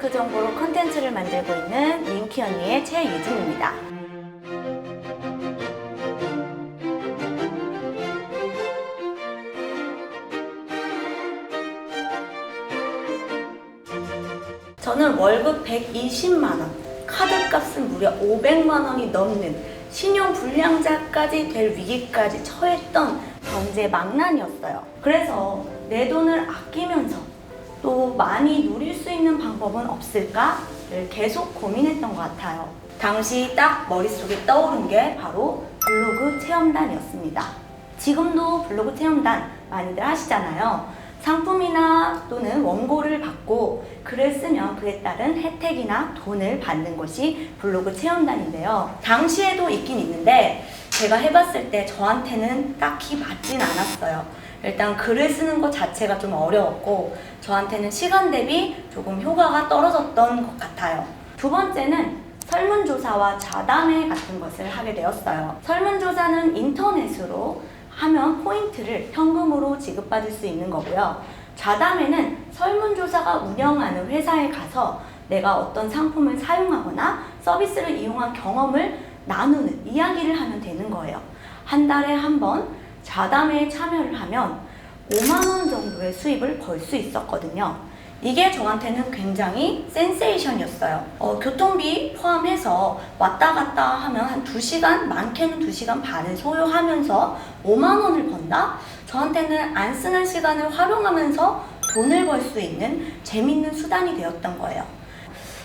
앱테크 정보로 컨텐츠를 만들고 있는 민키 언니의 최유진입니다. 저는 월급 120만 원, 카드값은 무려 500만 원이 넘는 신용 불량자까지 될 위기까지 처했던 경제 망난이었어요. 그래서 내 돈을 아끼면서 또 많이 누릴 수 있는 방법은 없을까를 계속 고민했던 것 같아요. 당시 딱 머릿속에 떠오른 게 바로 블로그 체험단이었습니다. 지금도 블로그 체험단 많이들 하시잖아요. 상품이나 또는 원고를 받고 글을 쓰면 그에 따른 혜택이나 돈을 받는 것이 블로그 체험단인데요. 당시에도 있긴 있는데 제가 해봤을 때 저한테는 딱히 맞진 않았어요. 일단 글을 쓰는 것 자체가 좀 어려웠고 저한테는 시간 대비 조금 효과가 떨어졌던 것 같아요. 두 번째는 설문조사와 자담회 같은 것을 하게 되었어요. 설문조사는 인터넷으로 하면 포인트를 현금으로 지급받을 수 있는 거고요. 자담회는 설문조사가 운영하는 회사에 가서 내가 어떤 상품을 사용하거나 서비스를 이용한 경험을 나누는 이야기를 하면 되는 거예요. 한 달에 한 번 자담회에 참여를 하면 5만 원 정도의 수입을 벌 수 있었거든요. 이게 저한테는 굉장히 센세이션이었어요. 교통비 포함해서 왔다 갔다 하면 한 2시간, 많게는 2시간 반을 소요하면서 5만 원을 번다? 저한테는 안 쓰는 시간을 활용하면서 돈을 벌 수 있는 재밌는 수단이 되었던 거예요.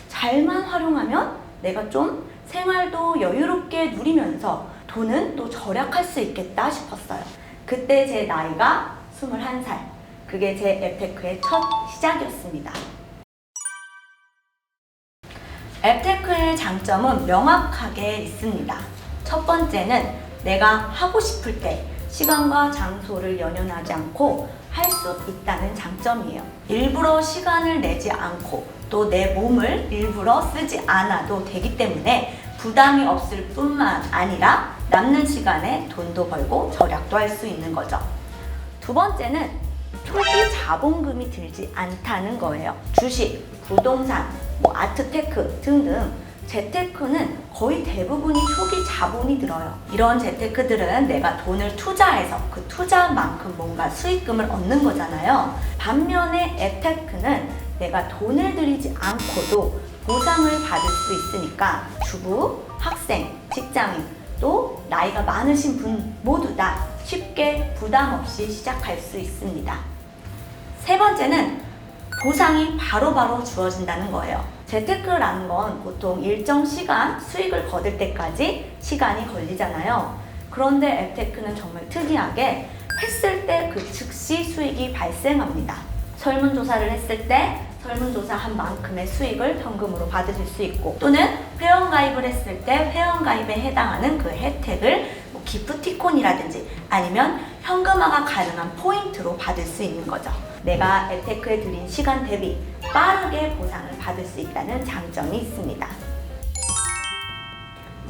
잘만 활용하면 내가 좀 생활도 여유롭게 누리면서 돈은 또 절약할 수 있겠다 싶었어요. 그때 제 나이가 21살. 그게 제 앱테크의 첫 시작이었습니다. 앱테크의 장점은 명확하게 있습니다. 첫 번째는 내가 하고 싶을 때 시간과 장소를 연연하지 않고 할 수 있다는 장점이에요. 일부러 시간을 내지 않고 또 내 몸을 일부러 쓰지 않아도 되기 때문에 부담이 없을 뿐만 아니라 남는 시간에 돈도 벌고 절약도 할 수 있는 거죠. 두 번째는 초기 자본금이 들지 않다는 거예요. 주식, 부동산, 아트테크 등등 재테크는 거의 대부분이 초기 자본이 들어요. 이런 재테크들은 내가 돈을 투자해서 그 투자만큼 뭔가 수익금을 얻는 거잖아요. 반면에 앱테크는 내가 돈을 들이지 않고도 보상을 받을 수 있으니까 주부, 학생, 직장인, 또 나이가 많으신 분 모두 다 쉽게 부담 없이 시작할 수 있습니다. 세 번째는 보상이 바로바로 주어진다는 거예요. 재테크라는 건 보통 일정 시간 수익을 거둘 때까지 시간이 걸리잖아요. 그런데 앱테크는 정말 특이하게 했을 때 그 즉시 수익이 발생합니다. 설문조사를 했을 때 설문조사한 만큼의 수익을 현금으로 받으실 수 있고 또는 회원가입을 했을 때 회원가입에 해당하는 그 혜택을 기프티콘이라든지 아니면 현금화가 가능한 포인트로 받을 수 있는 거죠. 내가 앱테크에 들인 시간 대비 빠르게 보상을 받을 수 있다는 장점이 있습니다.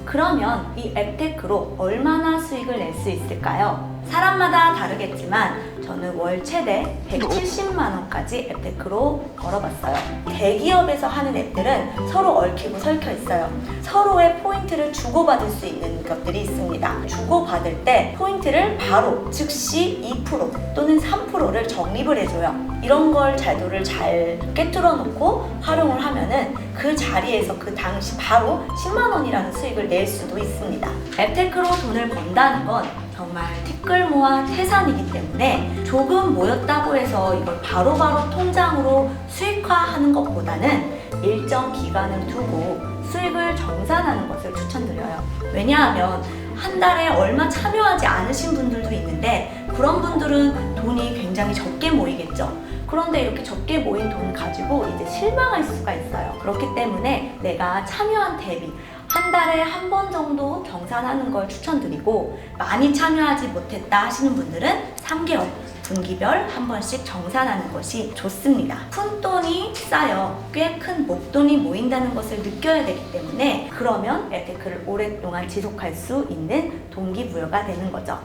그러면 이 앱테크로 얼마나 수익을 낼 수 있을까요? 사람마다 다르겠지만 저는 월 최대 170만 원까지 앱테크로 벌어봤어요. 대기업에서 하는 앱들은 서로 얽히고 설켜 있어요. 서로의 포인트를 주고받을 수 있는 것들이 있습니다. 주고받을 때 포인트를 바로 즉시 2% 또는 3%를 적립을 해줘요. 이런 걸 제도를 잘 깨뚫어 놓고 활용을 하면은 그 자리에서 그 당시 바로 10만 원이라는 수익을 낼 수도 있습니다. 앱테크로 돈을 번다는 건 정말 티끌모아 태산이기 때문에 조금 모였다고 해서 이걸 바로바로 통장으로 수익화하는 것보다는 일정 기간을 두고 수익을 정산하는 것을 추천드려요. 왜냐하면 한 달에 얼마 참여하지 않으신 분들도 있는데 그런 분들은 돈이 굉장히 적게 모이겠죠. 그런데 이렇게 적게 모인 돈 가지고 이제 실망할 수가 있어요. 그렇기 때문에 내가 참여한 대비 한 달에 한 번 정도 경산하는 걸 추천드리고 많이 참여하지 못했다 하시는 분들은 3개월 분기별 한 번씩 정산하는 것이 좋습니다. 푼돈이 쌓여 꽤 큰 목돈이 모인다는 것을 느껴야 되기 때문에 그러면 앱테크를 오랫동안 지속할 수 있는 동기부여가 되는 거죠.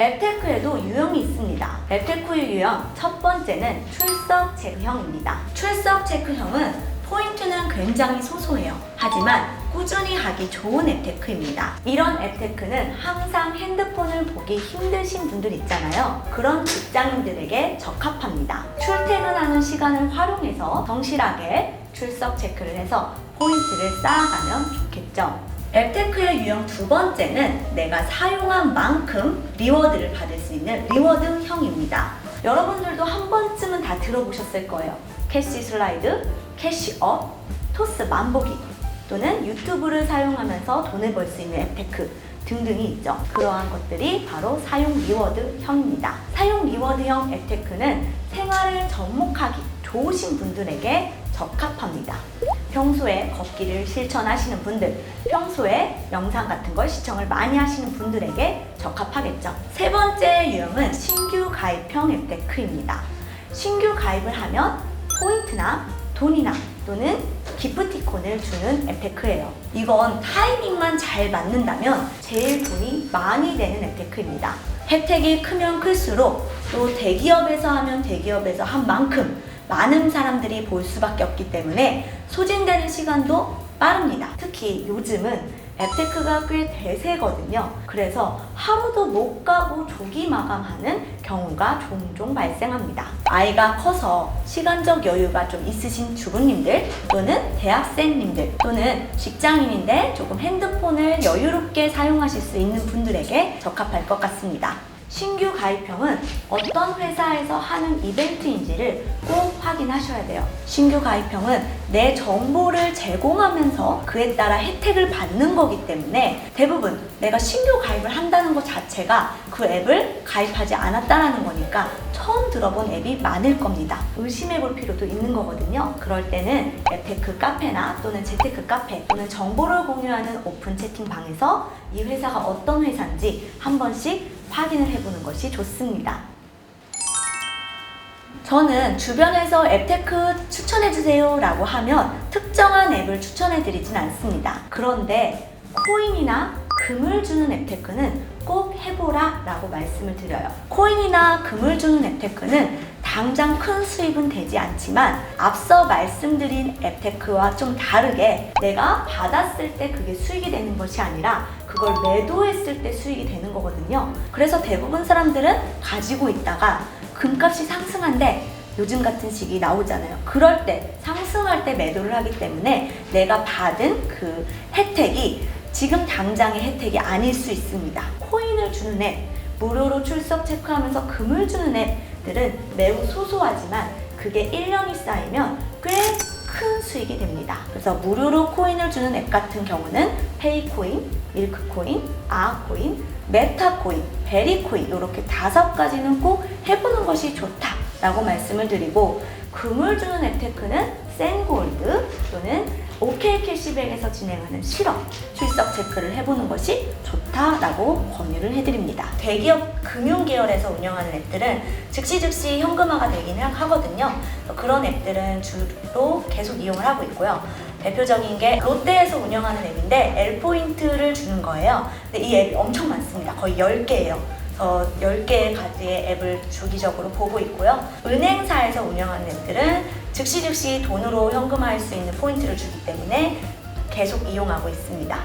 앱테크에도 유형이 있습니다. 앱테크의 유형 첫 번째는 출석 체크형입니다. 출석 체크형은 포인트는 굉장히 소소해요. 하지만 꾸준히 하기 좋은 앱테크입니다. 이런 앱테크는 항상 핸드폰을 보기 힘드신 분들 있잖아요. 그런 직장인들에게 적합합니다. 출퇴근하는 시간을 활용해서 성실하게 출석 체크를 해서 포인트를 쌓아가면 좋겠죠. 앱테크의 유형 두 번째는 내가 사용한 만큼 리워드를 받을 수 있는 리워드형입니다. 여러분들도 한 번쯤은 다 들어보셨을 거예요. 캐시 슬라이드, 캐시업, 토스 만보기 또는 유튜브를 사용하면서 돈을 벌 수 있는 앱테크 등등이 있죠. 그러한 것들이 바로 사용 리워드형입니다. 사용 리워드형 앱테크는 생활을 접목하기 좋으신 분들에게 적합합니다. 평소에 걷기를 실천하시는 분들, 평소에 영상 같은 걸 시청을 많이 하시는 분들에게 적합하겠죠. 세 번째 유형은 신규 가입형 앱테크입니다. 신규 가입을 하면 포인트나 돈이나 또는 기프티콘을 주는 앱테크예요. 이건 타이밍만 잘 맞는다면 제일 돈이 많이 되는 앱테크입니다. 혜택이 크면 클수록 또 대기업에서 하면 대기업에서 한 만큼 많은 사람들이 볼 수밖에 없기 때문에 소진되는 시간도 빠릅니다. 특히 요즘은 앱테크가 꽤 대세거든요. 그래서 하루도 못 가고 조기 마감하는 경우가 종종 발생합니다. 아이가 커서 시간적 여유가 좀 있으신 주부님들 또는 대학생님들 또는 직장인인데 조금 핸드폰을 여유롭게 사용하실 수 있는 분들에게 적합할 것 같습니다. 신규 가입형은 어떤 회사에서 하는 이벤트인지를 꼭 확인하셔야 돼요. 신규 가입형은 내 정보를 제공하면서 그에 따라 혜택을 받는 거기 때문에 대부분 내가 신규 가입을 한다는 것 자체가 그 앱을 가입하지 않았다라는 거니까 처음 들어본 앱이 많을 겁니다. 의심해 볼 필요도 있는 거거든요. 그럴 때는 앱테크 카페나 또는 재테크 카페 또는 정보를 공유하는 오픈 채팅방에서 이 회사가 어떤 회사인지 한 번씩 확인을 해보는 것이 좋습니다. 저는 주변에서 앱테크 추천해주세요 라고 하면 특정한 앱을 추천해드리진 않습니다. 그런데 코인이나 금을 주는 앱테크는 꼭 해보라 라고 말씀을 드려요. 코인이나 금을 주는 앱테크는 당장 큰 수입은 되지 않지만 앞서 말씀드린 앱테크와 좀 다르게 내가 받았을 때 그게 수익이 되는 것이 아니라 그걸 매도했을 때 수익이 되는 거거든요. 그래서 대부분 사람들은 가지고 있다가 금값이 상승한데 요즘 같은 시기 나오잖아요. 그럴 때 상승할 때 매도를 하기 때문에 내가 받은 그 혜택이 지금 당장의 혜택이 아닐 수 있습니다. 코인을 주는 앱, 무료로 출석 체크하면서 금을 주는 앱들은 매우 소소하지만 그게 1년이 쌓이면 꽤 큰 수익이 됩니다. 그래서 무료로 코인을 주는 앱 같은 경우는 페이코인, 밀크코인, 아코인, 메타코인, 베리코인 이렇게 5가지는 꼭 해보는 것이 좋다라고 말씀을 드리고 금을 주는 앱테크는 센골드 또는 OK 캐시백에서 진행하는 실업, 출석 체크를 해보는 것이 좋다라고 권유를 해드립니다. 대기업 금융계열에서 운영하는 앱들은 즉시 현금화가 되기는 하거든요. 그런 앱들은 주로 계속 이용을 하고 있고요. 대표적인 게 롯데에서 운영하는 앱인데 L포인트를 주는 거예요. 근데 이 앱이 엄청 많습니다. 거의 10개예요. 10개의 가지의 앱을 주기적으로 보고 있고요. 은행사에서 운영하는 앱들은 즉시 돈으로 현금화할 수 있는 포인트를 주기 때문에 계속 이용하고 있습니다.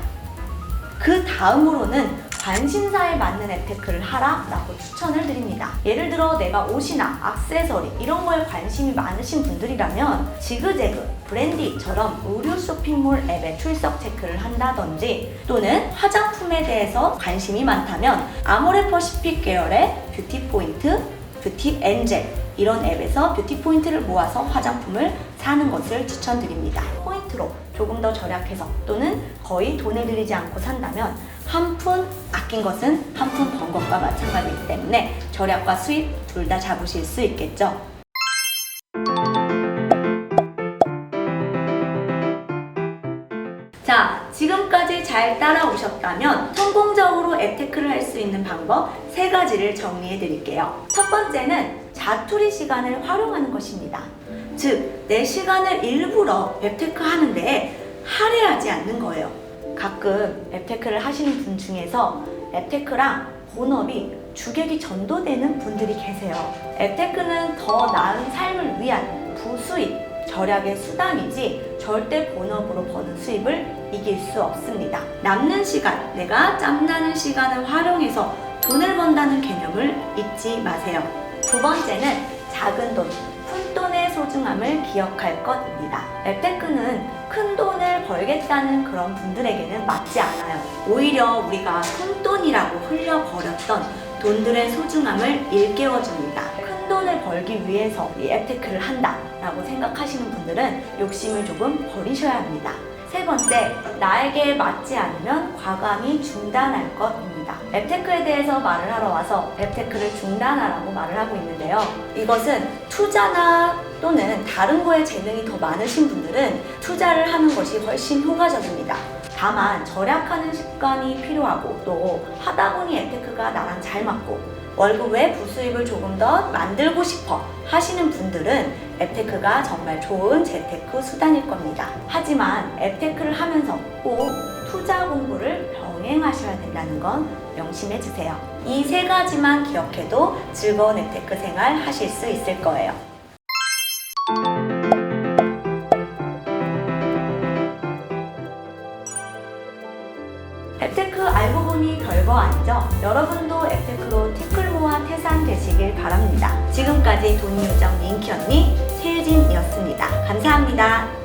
그 다음으로는 관심사에 맞는 앱테크를 하라라고 추천을 드립니다. 예를 들어 내가 옷이나 액세서리 이런 거에 관심이 많으신 분들이라면 지그재그, 브랜디처럼 의류 쇼핑몰 앱에 출석 체크를 한다든지 또는 화장품에 대해서 관심이 많다면 아모레퍼시픽 계열의 뷰티 포인트, 뷰티 엔젤 이런 앱에서 뷰티 포인트를 모아서 화장품을 사는 것을 추천드립니다. 포인트로 조금 더 절약해서 또는 거의 돈을 들이지 않고 산다면 한 푼 아낀 것은 한 푼 번 것과 마찬가지이기 때문에 절약과 수입 둘 다 잡으실 수 있겠죠. 자, 지금까지 잘 따라오셨다면 성공적으로 앱테크를 할 수 있는 방법 3가지를 정리해 드릴게요. 첫 번째는 자투리 시간을 활용하는 것입니다. 즉, 내 시간을 일부러 앱테크 하는데 할애하지 않는 거예요. 가끔 앱테크를 하시는 분 중에서 앱테크랑 본업이 주객이 전도되는 분들이 계세요. 앱테크는 더 나은 삶을 위한 부수입, 절약의 수단이지 절대 본업으로 버는 수입을 이길 수 없습니다. 남는 시간, 내가 짬나는 시간을 활용해서 돈을 번다는 개념을 잊지 마세요. 두 번째는 작은 돈, 푼돈의 소중함을 기억할 것입니다. 앱테크는 큰 돈을 벌겠다는 그런 분들에게는 맞지 않아요. 오히려 우리가 푼돈이라고 흘려버렸던 돈들의 소중함을 일깨워줍니다. 큰 돈을 벌기 위해서 이 앱테크를 한다라고 생각하시는 분들은 욕심을 조금 버리셔야 합니다. 세 번째, 나에게 맞지 않으면 과감히 중단할 것입니다. 앱테크에 대해서 말을 하러 와서 앱테크를 중단하라고 말을 하고 있는데요. 이것은 투자나 또는 다른 거에 재능이 더 많으신 분들은 투자를 하는 것이 훨씬 효과적입니다. 다만 절약하는 습관이 필요하고 또 하다 보니 앱테크가 나랑 잘 맞고 월급 외 부수입을 조금 더 만들고 싶어 하시는 분들은 앱테크가 정말 좋은 재테크 수단일 겁니다. 하지만 앱테크를 하면서 꼭 투자 공부를 병행하셔야 된다는 건 명심해 주세요. 이 세 가지만 기억해도 즐거운 앱테크 생활 하실 수 있을 거예요. 앱테크 알고 보니 별거 아니죠? 여러분도 앱테크로 티끌 모아 태산 되시길 바랍니다. 지금까지 돈이 요정 링키 언니 최유진이었습니다. 감사합니다.